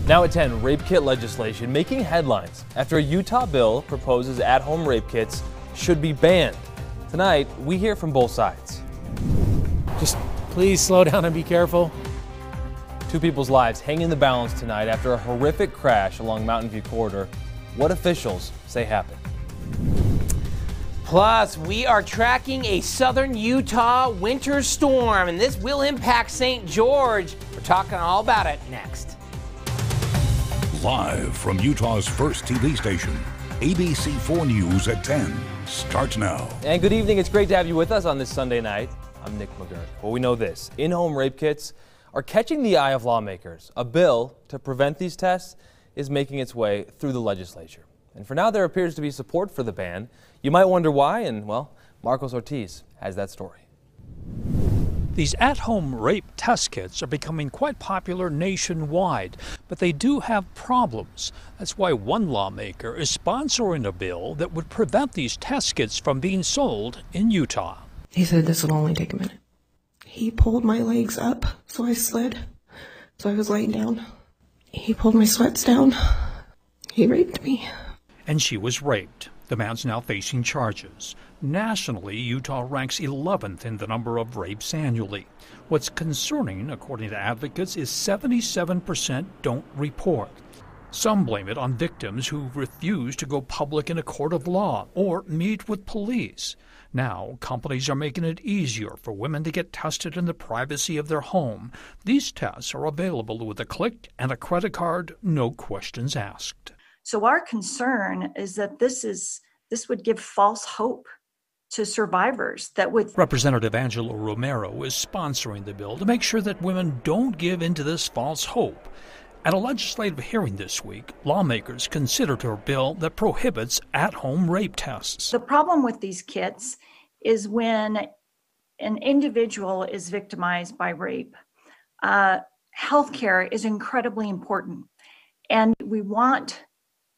Now at 10, rape kit legislation making headlines after a Utah bill proposes at-home rape kits should be banned. Tonight, we hear from both sides. Just please slow down and be careful. Two people's lives hang in the balance tonight after a horrific crash along Mountain View Corridor. What officials say happened. Plus, we are tracking a southern Utah winter storm, and this will impact St. George. We're talking all about it next. Live from Utah's first TV station, ABC 4 News at 10 starts now. And good evening. It's great to have you with us on this Sunday night. I'm Nick McGurk. Well, we know this. In-home rape kits are catching the eye of lawmakers. A bill to prevent these tests is making its way through the legislature. And for now, there appears to be support for the ban. You might wonder why, and well, Marcos Ortiz has that story. These at-home rape test kits are becoming quite popular nationwide, but they do have problems. That's why one lawmaker is sponsoring a bill that would prevent these test kits from being sold in Utah. He said this will only take a minute. He pulled my legs up, so I slid. So I was laying down. He pulled my sweats down. He raped me. And she was raped. The man's now facing charges. Nationally, Utah ranks 11th in the number of rapes annually. What's concerning, according to advocates, is 77% don't report. Some blame it on victims who refuse to go public in a court of law or meet with police. Now, companies are making it easier for women to get tested in the privacy of their home. These tests are available with a click and a credit card, no questions asked. So our concern is that this would give false hope to survivors that would. Representative Angela Romero is sponsoring the bill to make sure that women don't give into this false hope. At a legislative hearing this week, lawmakers considered her bill that prohibits at-home rape tests. The problem with these kits is when an individual is victimized by rape, healthcare is incredibly important. And we want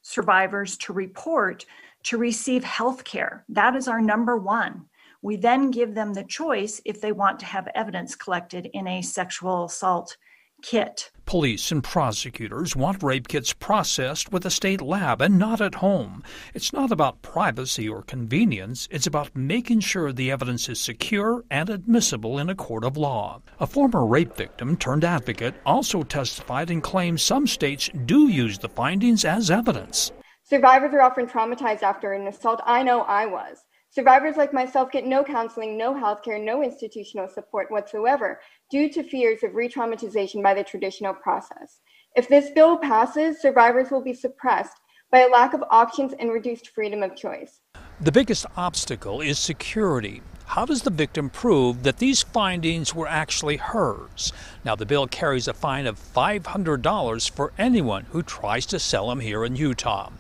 survivors to report to receive health care. That is our number one. We then give them the choice if they want to have evidence collected in a sexual assault kit. Police and prosecutors want rape kits processed with a state lab and not at home. It's not about privacy or convenience. It's about making sure the evidence is secure and admissible in a court of law. A former rape victim turned advocate also testified and claimed some states do use the findings as evidence. Survivors are often traumatized after an assault. I know I was. Survivors like myself get no counseling, no health care, no institutional support whatsoever due to fears of re-traumatization by the traditional process. If this bill passes, survivors will be suppressed by a lack of options and reduced freedom of choice. The biggest obstacle is security. How does the victim prove that these findings were actually hers? Now, the bill carries a fine of $500 for anyone who tries to sell them here in Utah.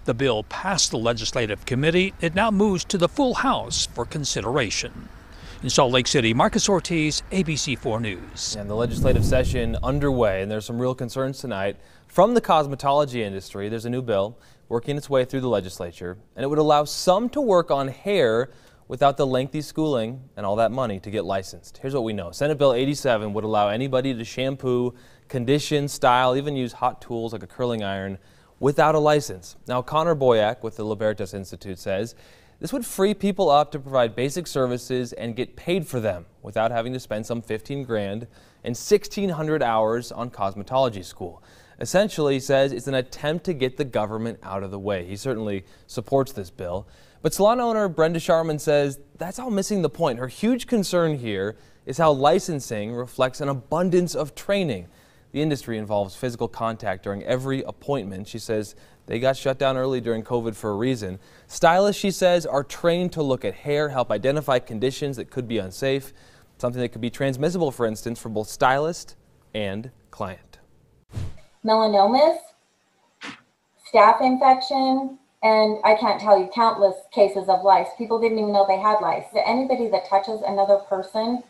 The bill passed the legislative committee. It now moves to the full House for consideration. In Salt Lake City, Marcos Ortiz, ABC 4 News. And the legislative session underway, and there's some real concerns tonight. From the cosmetology industry, there's a new bill working its way through the legislature, and it would allow some to work on hair without the lengthy schooling and all that money to get licensed. Here's what we know. Senate Bill 87 would allow anybody to shampoo, condition, style, even use hot tools like a curling iron without a license. Now, Connor Boyack with the Libertas Institute says this would free people up to provide basic services and get paid for them without having to spend some $15,000 and 1,600 hours on cosmetology school. Essentially, he says it's an attempt to get the government out of the way. He certainly supports this bill. But salon owner Brenda Sharman says that's all missing the point. Her huge concern here is how licensing reflects an abundance of training. The industry involves physical contact during every appointment. She says they got shut down early during COVID for a reason. Stylists, she says, are trained to look at hair, help identify conditions that could be unsafe, something that could be transmissible, for instance, for both stylist and client. Melanomas, staph infection, and I can't tell you countless cases of lice. People didn't even know they had lice. Anybody that touches another person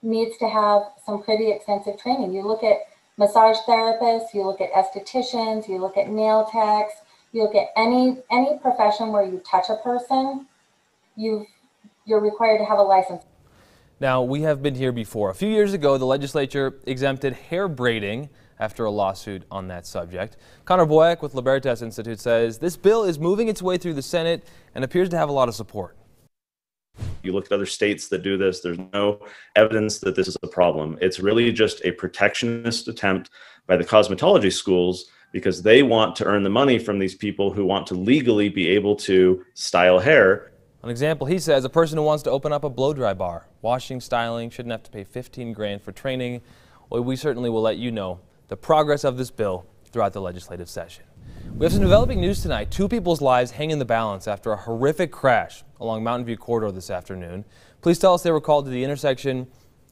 needs to have some pretty extensive training. You look at massage therapists, you look at estheticians, you look at nail techs, you look at any profession where you touch a person, you're required to have a license. Now, we have been here before. A few years ago, the legislature exempted hair braiding after a lawsuit on that subject. Connor Boyack with Libertas Institute says this bill is moving its way through the Senate and appears to have a lot of support. You look at other states that do this, there's no evidence that this is a problem. It's really just a protectionist attempt by the cosmetology schools because they want to earn the money from these people who want to legally be able to style hair. An example, he says, a person who wants to open up a blow-dry bar, washing, styling, shouldn't have to pay $15 grand for training. Well, we certainly will let you know the progress of this bill throughout the legislative session. We have some developing news tonight. 2 people's lives hang in the balance after a horrific crash along Mountain View Corridor this afternoon. Police tell us they were called to the intersection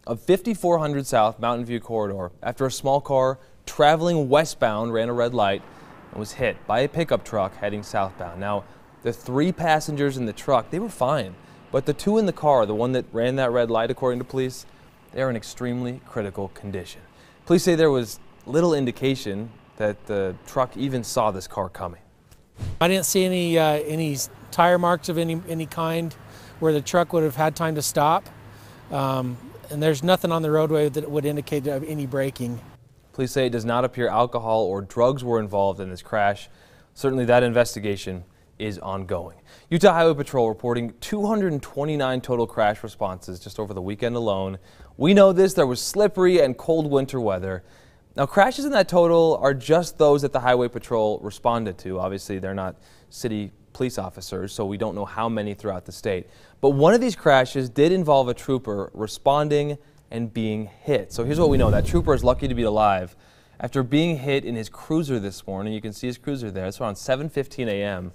of 5400 South Mountain View Corridor after a small car traveling westbound ran a red light and was hit by a pickup truck heading southbound. Now, the 3 passengers in the truck, they were fine, but the 2 in the car, the one that ran that red light, according to police, they are in extremely critical condition. Police say there was little indication that the truck even saw this car coming. I didn't see any tire marks of any kind where the truck would have had time to stop, and there's nothing on the roadway that would indicate any braking. Police say it does not appear alcohol or drugs were involved in this crash. Certainly that investigation is ongoing. Utah Highway Patrol reporting 229 total crash responses just over the weekend alone. We know this, there was slippery and cold winter weather. Now, crashes in that total are just those that the Highway Patrol responded to. Obviously, they're not city police officers, so we don't know how many throughout the state. But one of these crashes did involve a trooper responding and being hit. So here's what we know. That trooper is lucky to be alive after being hit in his cruiser this morning. You can see his cruiser there. It's around 7:15 a.m.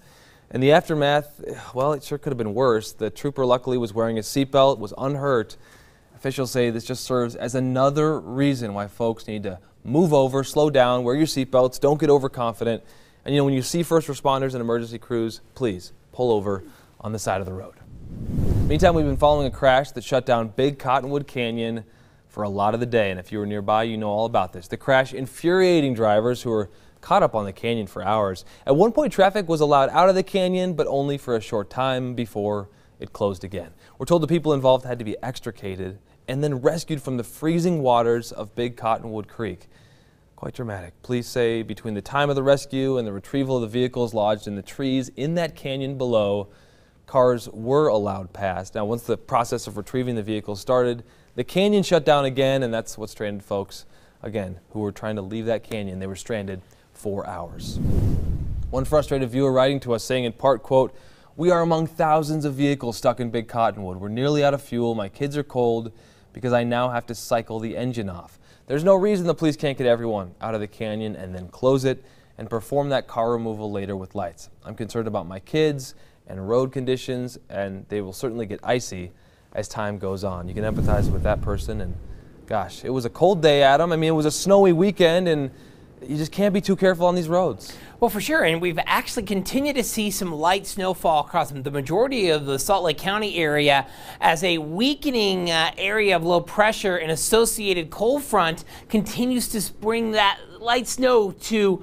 In the aftermath, well, it sure could have been worse. The trooper luckily was wearing a seatbelt, was unhurt. Officials say this just serves as another reason why folks need to move over, slow down, wear your seatbelts, don't get overconfident. And, you know, when you see first responders and emergency crews, please pull over on the side of the road. Meantime, we've been following a crash that shut down Big Cottonwood Canyon for a lot of the day. And if you were nearby, you know all about this. The crash infuriating drivers who were caught up on the canyon for hours. At one point, traffic was allowed out of the canyon, but only for a short time before it closed again. We're told the people involved had to be extricated and then rescued from the freezing waters of Big Cottonwood Creek. Quite dramatic. Police say between the time of the rescue and the retrieval of the vehicles lodged in the trees in that canyon below, cars were allowed past. Now, once the process of retrieving the vehicles started, the canyon shut down again, and that's what stranded folks, again, who were trying to leave that canyon. They were stranded 4 hours. One frustrated viewer writing to us saying in part, quote, "We are among thousands of vehicles stuck in Big Cottonwood. We're nearly out of fuel. My kids are cold because I now have to cycle the engine off. There's no reason the police can't get everyone out of the canyon and then close it and perform that car removal later with lights. I'm concerned about my kids and road conditions, and they will certainly get icy as time goes on." You can empathize with that person, and gosh, it was a cold day, Adam. I mean, it was a snowy weekend, and you just can't be too careful on these roads. Well, for sure, and we've actually continued to see some light snowfall across the majority of the Salt Lake County area as a weakening area of low pressure and associated cold front continues to bring that light snow to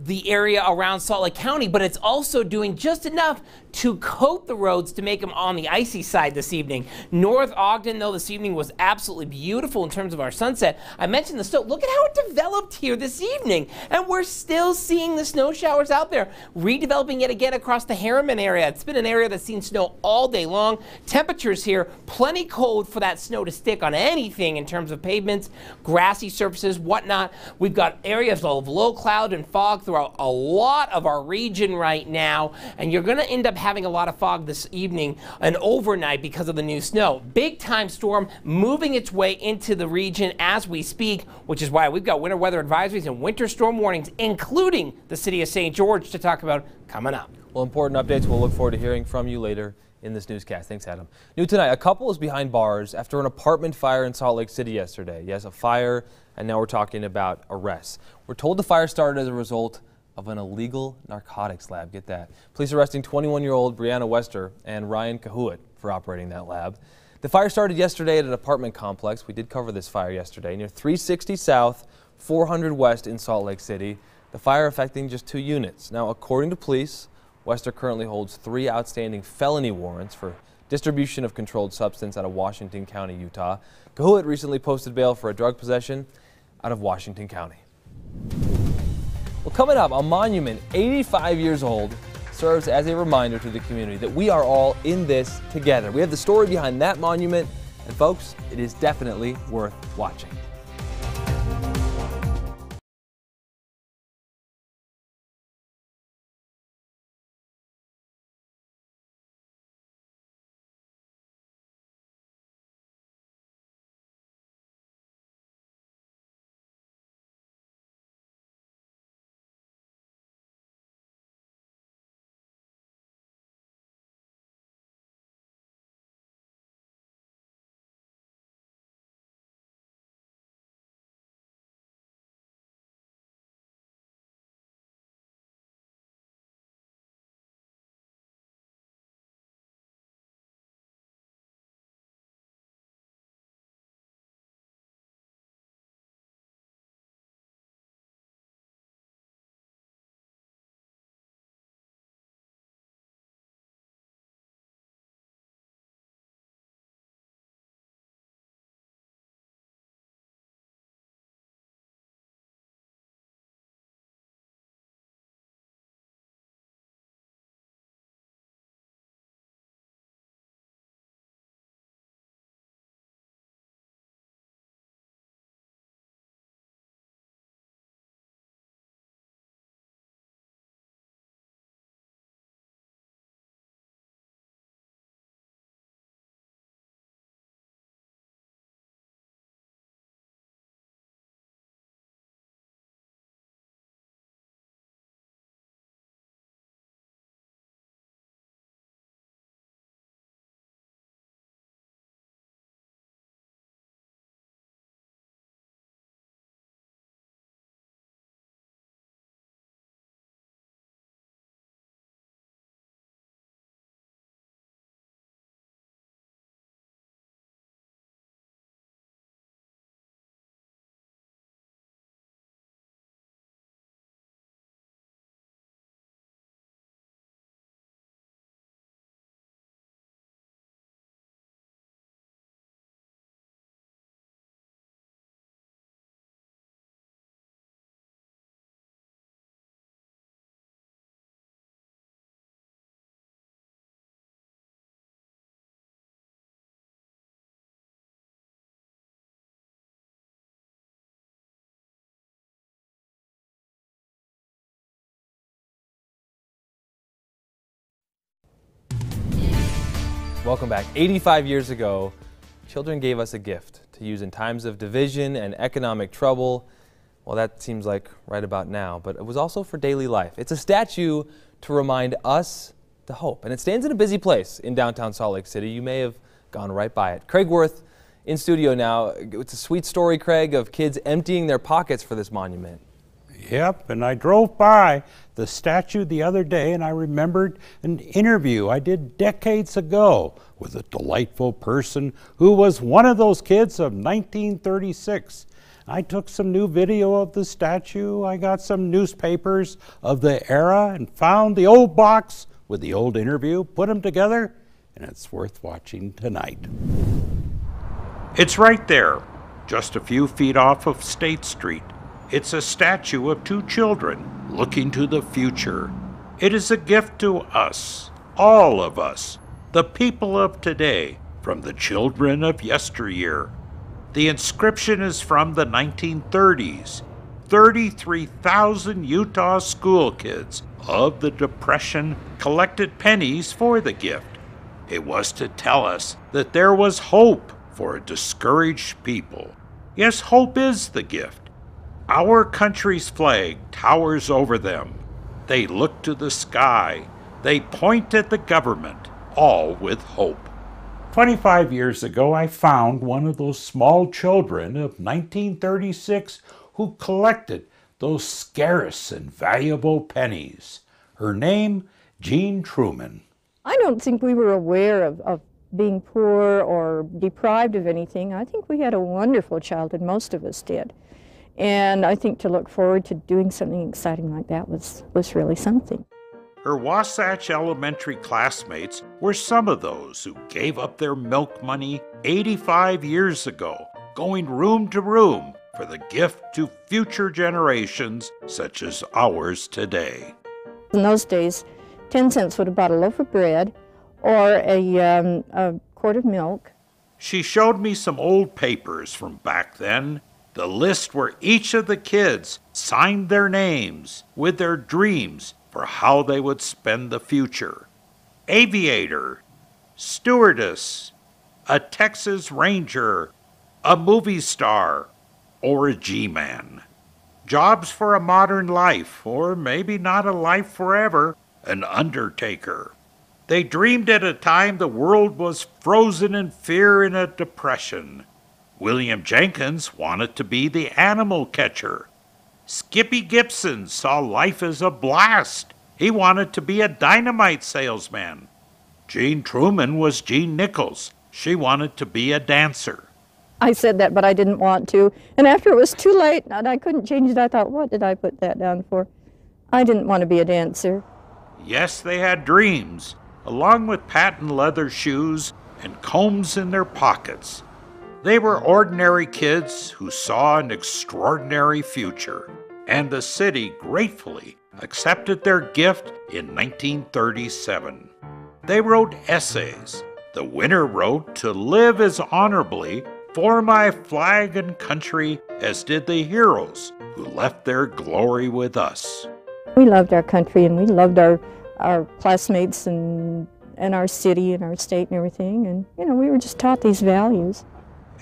the area around Salt Lake County, but it's also doing just enough to coat the roads to make them on the icy side this evening. North Ogden, though, this evening was absolutely beautiful in terms of our sunset. I mentioned the snow. Look at how it developed here this evening, and we're still seeing the snow showers out there, redeveloping yet again across the Harriman area. It's been an area that's seen snow all day long. Temperatures here, plenty cold for that snow to stick on anything in terms of pavements, grassy surfaces, whatnot. We've got areas of low cloud and fog throughout a lot of our region right now, and you're going to end up having a lot of fog this evening and overnight because of the new snow. Big time storm moving its way into the region as we speak, which is why we've got winter weather advisories and winter storm warnings, including the city of St. George, to talk about coming up. Well, important updates. We'll look forward to hearing from you later in this newscast. Thanks, Adam. New tonight, a couple is behind bars after an apartment fire in Salt Lake City yesterday. Yes, a fire, and now we're talking about arrests. We're told the fire started as a result of an illegal narcotics lab. Get that. Police arresting 21-year-old Brianna Wester and Ryan Cahuit for operating that lab. The fire started yesterday at an apartment complex. We did cover this fire yesterday near 360 South, 400 West in Salt Lake City. The fire affecting just 2 units. Now, according to police, Wester currently holds 3 outstanding felony warrants for distribution of controlled substance out of Washington County, Utah. Cahuit recently posted bail for a drug possession out of Washington County. Well, coming up, a monument 85 years old serves as a reminder to the community that we are all in this together. We have the story behind that monument, and folks, it is definitely worth watching. Welcome back. 85 years ago, children gave us a gift to use in times of division and economic trouble. Well, that seems like right about now, but it was also for daily life. It's a statue to remind us to hope, and it stands in a busy place in downtown Salt Lake City. You may have gone right by it. Craig Worth in studio now. It's a sweet story, Craig, of kids emptying their pockets for this monument. Yep, and I drove by the statue the other day and I remembered an interview I did decades ago with a delightful person who was one of those kids of 1936. I took some new video of the statue, I got some newspapers of the era and found the old box with the old interview, put them together, and it's worth watching tonight. It's right there, just a few feet off of State Street. It's a statue of two children looking to the future. It is a gift to us, all of us, the people of today, from the children of yesteryear. The inscription is from the 1930s. 33,000 Utah school kids of the Depression collected pennies for the gift. It was to tell us that there was hope for a discouraged people. Yes, hope is the gift. Our country's flag towers over them. They look to the sky. They point at the government, all with hope. 25 years ago, I found one of those small children of 1936 who collected those scarce and valuable pennies. Her name, Jean Truman. I don't think we were aware of being poor or deprived of anything. I think we had a wonderful childhood, most of us did. And I think to look forward to doing something exciting like that was really something. Her Wasatch Elementary classmates were some of those who gave up their milk money 85 years ago, going room to room, for the gift to future generations such as ours today. In those days, 10 cents would have bought a loaf of bread or a quart of milk. She showed me some old papers from back then, the list where each of the kids signed their names with their dreams for how they would spend the future. Aviator, stewardess, a Texas Ranger, a movie star, or a G-man. Jobs for a modern life, or maybe not a life forever, an undertaker. They dreamed at a time the world was frozen in fear and a depression. William Jenkins wanted to be the animal catcher. Skippy Gibson saw life as a blast. He wanted to be a dynamite salesman. Jean Truman was Jean Nichols. She wanted to be a dancer. I said that, but I didn't want to. And after it was too late and I couldn't change it, I thought, what did I put that down for? I didn't want to be a dancer. Yes, they had dreams, along with patent leather shoes and combs in their pockets. They were ordinary kids who saw an extraordinary future, and the city gratefully accepted their gift in 1937. They wrote essays. The winner wrote to live as honorably for my flag and country as did the heroes who left their glory with us. We loved our country and we loved our classmates and our city and our state and everything, and we were just taught these values.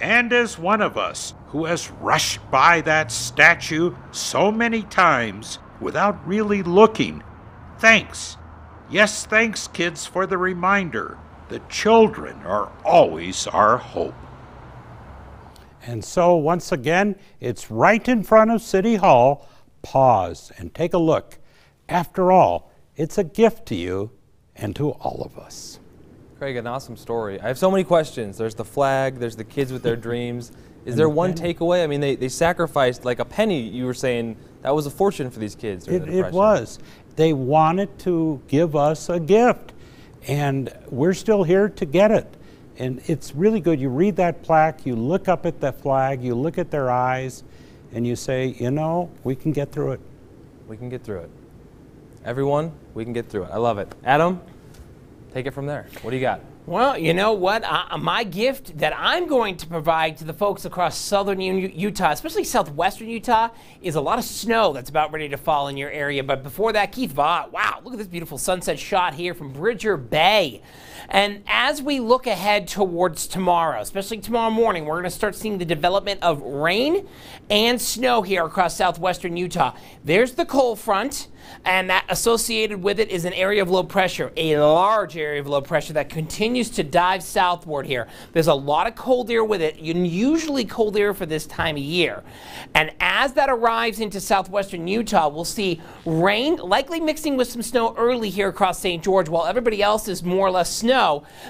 And as one of us who has rushed by that statue so many times without really looking, thanks. Yes, thanks, kids, for the reminder that children are always our hope. And so, once again, it's right in front of City Hall. Pause and take a look. After all, it's a gift to you and to all of us. Craig, an awesome story. I have so many questions. There's the flag, there's the kids with their dreams. Is there one takeaway? I mean, they sacrificed like a penny, you were saying. That was a fortune for these kids during the Depression. It was. They wanted to give us a gift, and we're still here to get it. And it's really good. You read that plaque, you look up at the flag, you look at their eyes, and you say, we can get through it. We can get through it. Everyone, we can get through it. I love it. Adam, take it from there. What do you got? Well, you know what? My gift that I'm going to provide to the folks across southern Utah, especially southwestern Utah, is a lot of snow that's about ready to fall in your area. But before that, Keith Vaught, wow, look at this beautiful sunset shot here from Bridger Bay. And as we look ahead towards tomorrow, especially tomorrow morning, we're going to start seeing the development of rain and snow here across southwestern Utah. There's the cold front, and that associated with it is an area of low pressure, a large area of low pressure that continues to dive southward here. There's a lot of cold air with it, usually cold air for this time of year. And as that arrives into southwestern Utah, we'll see rain, likely mixing with some snow early here across St. George, while everybody else is more or less snow.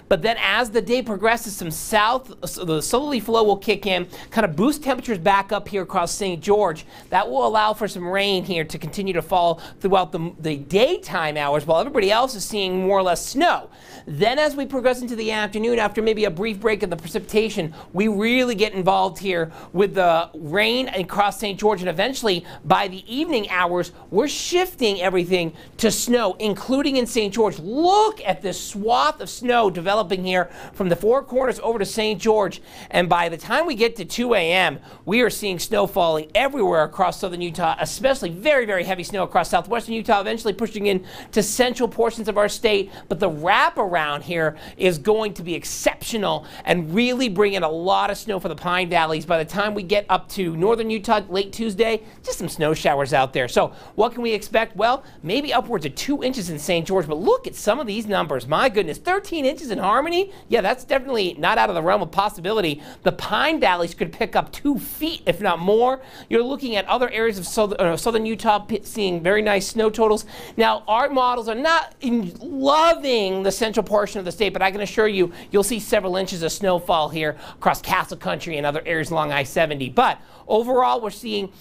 But then as the day progresses, the southerly flow will kick in, kind of boost temperatures back up here across St. George. That will allow for some rain here to continue to fall throughout the daytime hours, while everybody else is seeing more or less snow. Then as we progress into the afternoon, after maybe a brief break in the precipitation, we really get involved here with the rain across St. George, and eventually by the evening hours, we're shifting everything to snow, including in St. George. Look at this swath of snow developing here from the Four Corners over to St. George, and by the time we get to 2 a.m., we are seeing snow falling everywhere across southern Utah, especially very, very heavy snow across southwestern Utah, eventually pushing in to central portions of our state. But the wraparound here is going to be exceptional and really bring in a lot of snow for the Pine Valleys. By the time we get up to northern Utah late Tuesday, just some snow showers out there. So what can we expect? Well, maybe upwards of 2 inches in St. George, but look at some of these numbers. My goodness, 13 inches in Harmony? Yeah, that's definitely not out of the realm of possibility. The Pine Valleys could pick up 2 feet, if not more. You're looking at other areas of southern Utah seeing very nice snow totals. Now, our models are not loving the central portion of the state, but I can assure you, you'll see several inches of snowfall here across Castle Country and other areas along I-70. But overall, we're seeing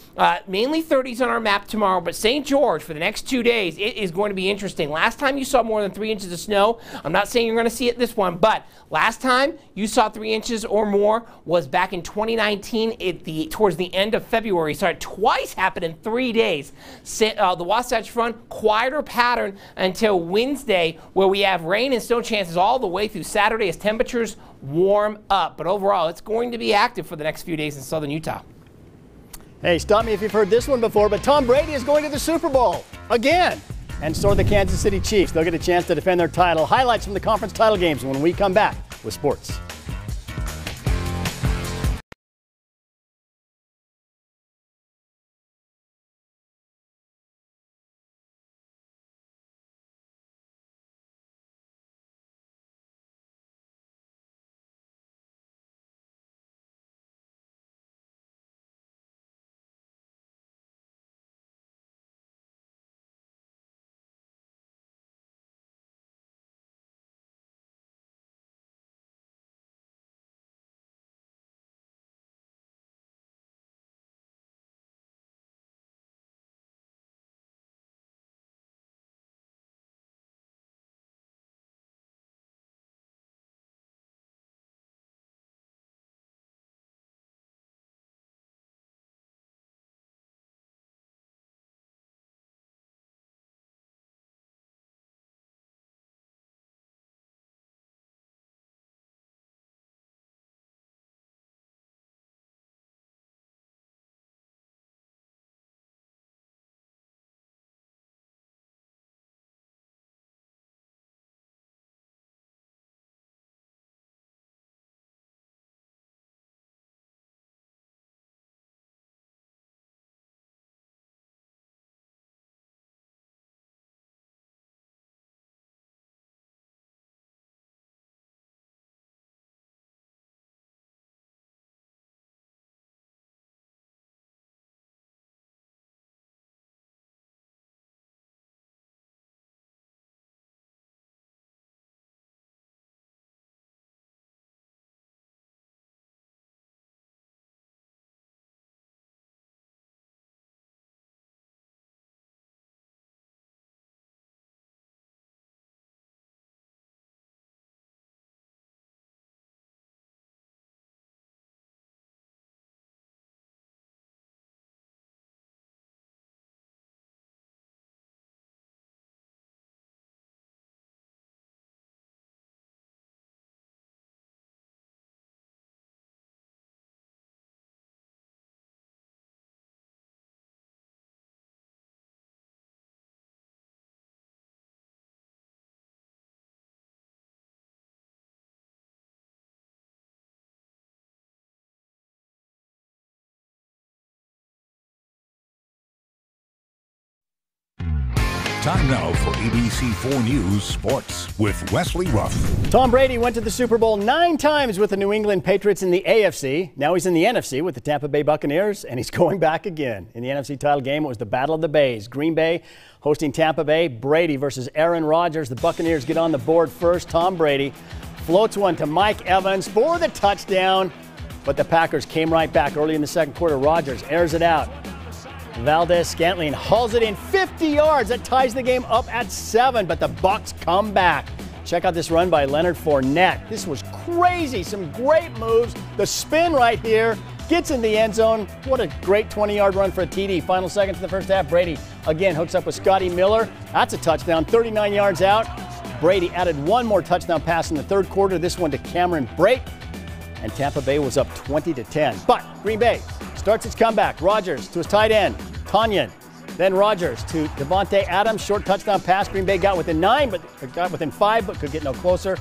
mainly 30s on our map tomorrow, but St. George for the next 2 days, it is going to be interesting. Last time you saw more than 3 inches of snow, I'm not saying saying you're going to see it this one, but last time you saw 3 inches or more was back in 2019 towards the end of February. So it twice happened in 3 days. The Wasatch Front, quieter pattern until Wednesday, where we have rain and snow chances all the way through Saturday as temperatures warm up. But overall, it's going to be active for the next few days in southern Utah. Hey, stop me if you've heard this one before, but Tom Brady is going to the Super Bowl again. And so are the Kansas City Chiefs. They'll get a chance to defend their title. Highlights from the conference title games when we come back with sports. Time now for ABC 4 News Sports with Wesley Ruff. Tom Brady went to the Super Bowl 9 times with the New England Patriots in the AFC. Now he's in the NFC with the Tampa Bay Buccaneers, and he's going back again. In the NFC title game, it was the Battle of the Bays. Green Bay hosting Tampa Bay. Brady versus Aaron Rodgers. The Buccaneers get on the board first. Tom Brady floats one to Mike Evans for the touchdown, but the Packers came right back early in the second quarter. Rodgers airs it out. Valdez-Scantling hauls it in 50 yards. That ties the game up at 7, but the Bucs come back. Check out this run by Leonard Fournette. This was crazy. Some great moves. The spin right here. Gets in the end zone. What a great 20-yard run for a TD. Final seconds of the first half. Brady again hooks up with Scotty Miller. That's a touchdown. 39 yards out. Brady added one more touchdown pass in the third quarter. This one to Cameron Brate. And Tampa Bay was up 20-10. But Green Bay starts its comeback. Rodgers to his tight end, Tonyan. Then Rodgers to Devontae Adams. Short touchdown pass. Green Bay got within 5, but could get no closer.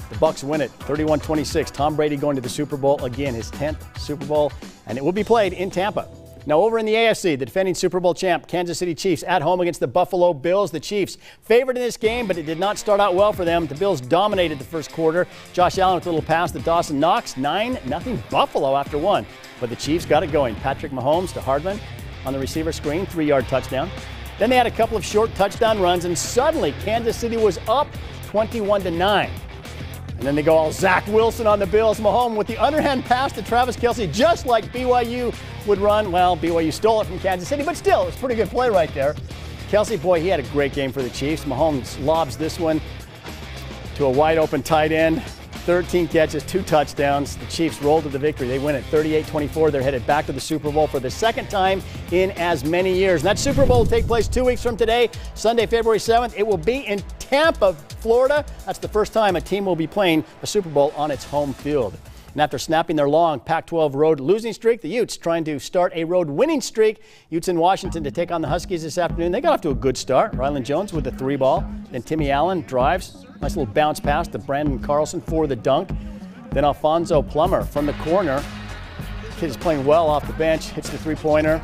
The Bucs win it 31-26. Tom Brady going to the Super Bowl again, his 10th Super Bowl, and it will be played in Tampa. Now over in the AFC, the defending Super Bowl champ, Kansas City Chiefs, at home against the Buffalo Bills. The Chiefs favored in this game, but it did not start out well for them. The Bills dominated the first quarter. Josh Allen with a little pass to Dawson Knox. 9-0 Buffalo after one. But the Chiefs got it going. Patrick Mahomes to Hardman on the receiver screen, 3-yard touchdown. Then they had a couple of short touchdown runs, and suddenly Kansas City was up 21-9. And then they go all Zach Wilson on the Bills. Mahomes with the underhand pass to Travis Kelce, just like BYU would run. Well, BYU stole it from Kansas City, but still, it was a pretty good play right there. Kelce, boy, he had a great game for the Chiefs. Mahomes lobs this one to a wide open tight end. 13 catches, 2 touchdowns. The Chiefs rolled to the victory. They win at 38-24. They're headed back to the Super Bowl for the second time in as many years. And that Super Bowl will take place 2 weeks from today, Sunday, February 7th. It will be in Tampa, Florida. That's the first time a team will be playing a Super Bowl on its home field. And after snapping their long Pac-12 road losing streak, the Utes trying to start a road winning streak. Utes in Washington to take on the Huskies this afternoon. They got off to a good start. Ryland Jones with the 3-ball. Then Timmy Allen drives. Nice little bounce pass to Brandon Carlson for the dunk. Then Alfonso Plummer from the corner. Kid is playing well off the bench. Hits the 3-pointer.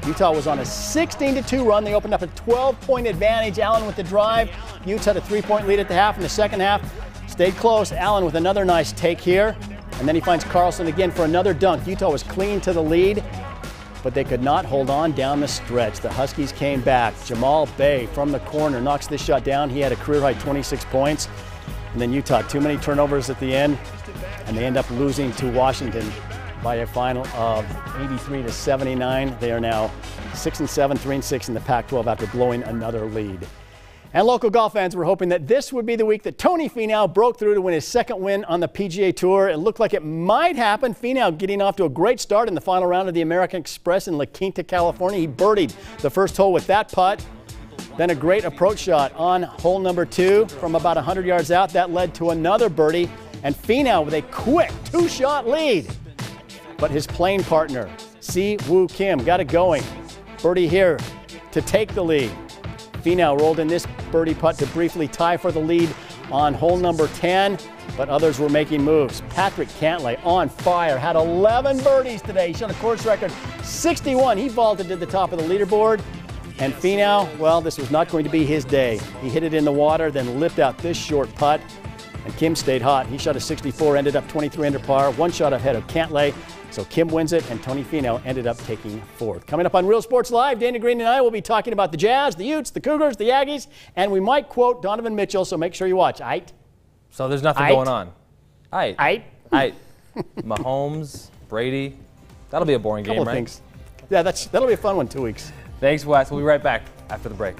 Utah was on a 16-2 run. They opened up a 12-point advantage. Allen with the drive. Utes had a 3-point lead at the half. In the second half, stayed close. Allen with another nice take here. And then he finds Carlson again for another dunk. Utah was clinging to the lead, but they could not hold on down the stretch. The Huskies came back. Jamal Bay from the corner knocks this shot down. He had a career-high 26 points. And then Utah, too many turnovers at the end, and they end up losing to Washington by a final of 83-79. They are now 6-7, 3-6 in the Pac-12 after blowing another lead. And local golf fans were hoping that this would be the week that Tony Finau broke through to win his second win on the PGA Tour. It looked like it might happen. Finau getting off to a great start in the final round of the American Express in La Quinta, California. He birdied the first hole with that putt. Then a great approach shot on hole number 2 from about 100 yards out. That led to another birdie. And Finau with a quick 2-shot lead. But his playing partner, Si Woo Kim, got it going. Birdie here to take the lead. Finau rolled in this birdie putt to briefly tie for the lead on hole number 10, but others were making moves. Patrick Cantlay on fire, had 11 birdies today. He shot a course record 61. He vaulted to the top of the leaderboard. And Finau, well, this was not going to be his day. He hit it in the water, then lipped out this short putt. And Kim stayed hot. He shot a 64, ended up 23 under par, 1 shot ahead of Cantlay. So Kim wins it, and Tony Finau ended up taking 4th. Coming up on Real Sports Live, Dana Green and I will be talking about the Jazz, the Utes, the Cougars, the Aggies, and we might quote Donovan Mitchell, so make sure you watch. Aight? So there's nothing going on. Aight. Aight? Aight. Mahomes, Brady. That'll be a boring game, right? Things. Yeah, that'll be a fun one, 2 weeks. Thanks, Wes. We'll be right back after the break.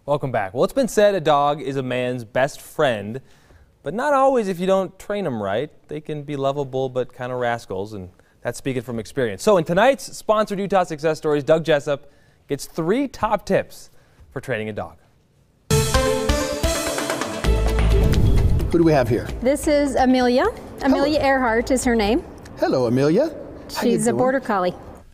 Welcome back. Well, it's been said a dog is a man's best friend, but not always if you don't train them right. They can be lovable but kind of rascals, and that's speaking from experience. So in tonight's sponsored Utah Success Stories, Doug Jessup gets 3 top tips for training a dog. Who do we have here? This is Amelia. Amelia Earhart is her name. Hello, Amelia. She's a border collie.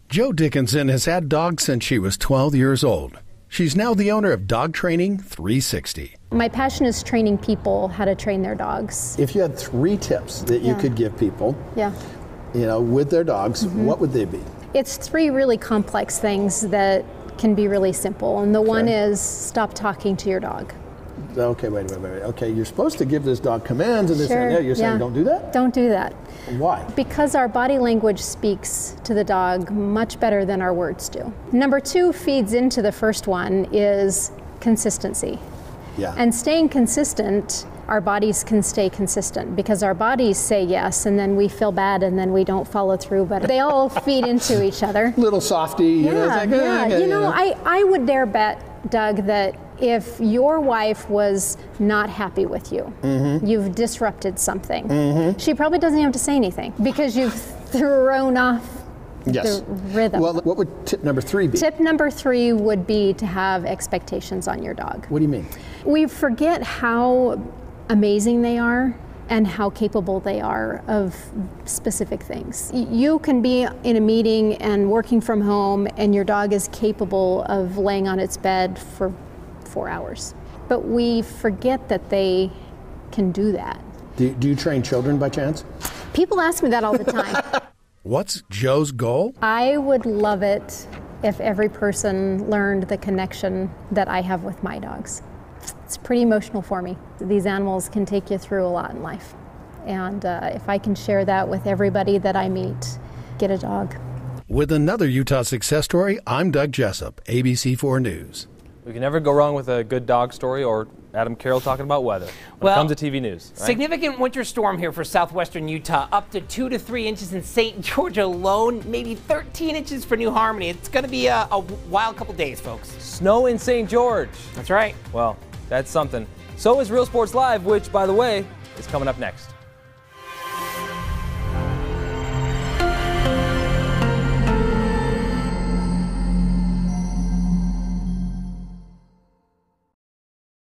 Jo Dickinson has had dogs since she was 12 years old. She's now the owner of Dog Training 360. My passion is training people how to train their dogs. If you had 3 tips that you could give people, with their dogs, what would they be? It's 3 really complex things that can be really simple. And the one is stop talking to your dog. Okay, wait. Okay, you're supposed to give this dog commands and this and that. You're saying don't do that? Don't do that. Why? Because our body language speaks to the dog much better than our words do. Number 2 feeds into the first one is consistency. Yeah. And staying consistent, our bodies can stay consistent because our bodies say yes and then we feel bad and then we don't follow through, but they all feed into each other. Little softy. I would dare bet, Doug, that if your wife was not happy with you, you've disrupted something, she probably doesn't have to say anything because you've thrown off the rhythm. Well, what would tip number 3 be? Tip number 3 would be to have expectations on your dog. What do you mean? We forget how amazing they are and how capable they are of specific things. You can be in a meeting and working from home and your dog is capable of laying on its bed for 4 hours. But we forget that they can do that. Do you train children by chance? People ask me that all the time. What's Jo's goal? I would love it if every person learned the connection that I have with my dogs. It's pretty emotional for me. These animals can take you through a lot in life. And if I can share that with everybody that I meet, get a dog. With another Utah Success Story, I'm Doug Jessup, ABC4 News. We can never go wrong with a good dog story or Adam Carroll talking about weather when it comes to TV news. Right? Significant winter storm here for southwestern Utah, up to 2 to 3 inches in St. George alone, maybe 13 inches for New Harmony. It's going to be a wild couple days, folks. Snow in St. George. That's right. Well, that's something. So is Real Sports Live, which, by the way, is coming up next.